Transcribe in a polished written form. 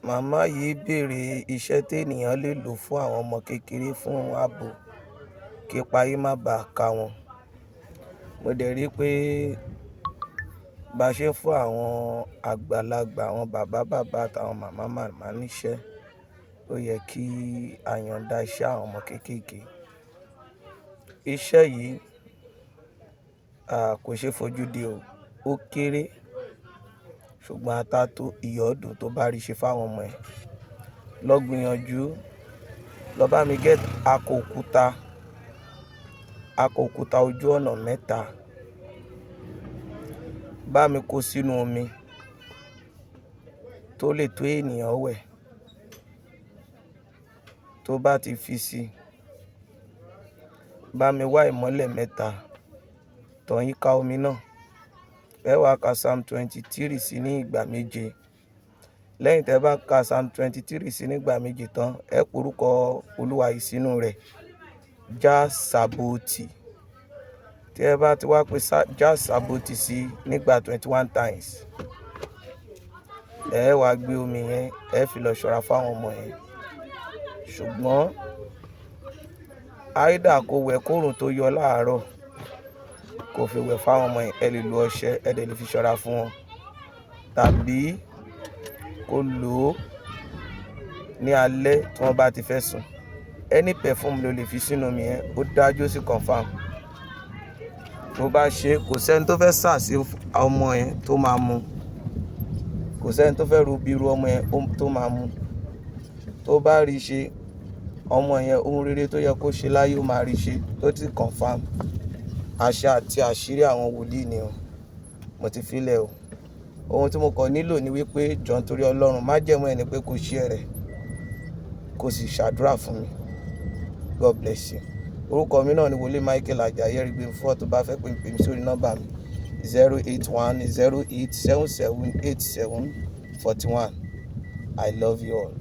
Màmá yìí béèrè iṣẹ́ tí ènìyàn lè lò fún àwọn ọmọ kékeré fún ààbò kí payé má bàa ká wọn. Mo dẹ̀ rí pé bá ṣe fún àwọn àgbàlagbà, àwọn bàbá àtàwọn màmá níṣẹ́, ó yẹ kí a yọ̀ǹda iṣẹ́ àwọn ọmọ kéékèèké. Iṣẹ́ yìí kò ṣe fojú di ó kéré, ṣùgbọ́n ata tó ìyọ́dún tó bá rí ṣe fáwọn ọmọ ẹ̀. Lọ gbìyànjú, lọ bá mi get akọ òkúta ojú ọ̀nà 3, bá mi kó sínú omi tó lè tó ènìyàn wẹ̀. Tó bá ti fi sí, bá mi wá ìmọ́lẹ̀ 3 tàn yíká omi náà. Ẹ wá ka Psalm 23 sí ní ìgbà 7. Lẹ́yìn tẹ́ bá ka Psalm 23 sí ní ìgbà 7 tán, ẹ porúkọ Olúwa yìí sínú rẹ̀, Jah-Sabaoth. Tí ẹ bá ti wá pé Jah-Sabaoth sí nígbà 21 times, ẹ wá gbé omi yẹn, ẹ fi lọ ṣọ́ra fáwọn ọmọ yẹn. Ṣùgbọ́n àìdá kó wẹ̀ kórùn tó yọ láàárọ̀, kò fi wẹ̀ fáwọn ọmọ yẹn, ẹ lè lo ọṣẹ, ẹ lè fi ṣọ́ra fún wọn. Tàbí kó lò ó ní alẹ́ tí wọ́n bá ti fẹ́ sùn. Any perfume ló lè fi sínú omi yẹn, ó dájú sí confirm. Tó bá ṣe, kò sẹ́ni tó fẹ́ sà sí ọmọ yẹn tó máa mu. Kò sẹ́ni tó fẹ́ ru bírú ọmọ yẹn tó máa mu. Tó bá rí ṣe, ọmọ yẹn ohun rere tó yẹ kó ṣe láyé ó máa rí ṣe, tó ti confirm. Àṣà àti àṣírí àwọn wòlíì ni o. Mo ti filẹ̀ o. Ohun tí mo kàn nílò ni wípé jọ̀ọ́ nítorí Ọlọ́run má jẹ̀mú ẹni pé kò share rẹ̀, kò sì ṣàdúrà fún mi. God bless you. Orúkọ mi náà ni Wòlíì Michael Ajayi Erigbenfo. Tó bá fẹ́ pè mí sórí nọ́mbà mi 08108778741. I love you all.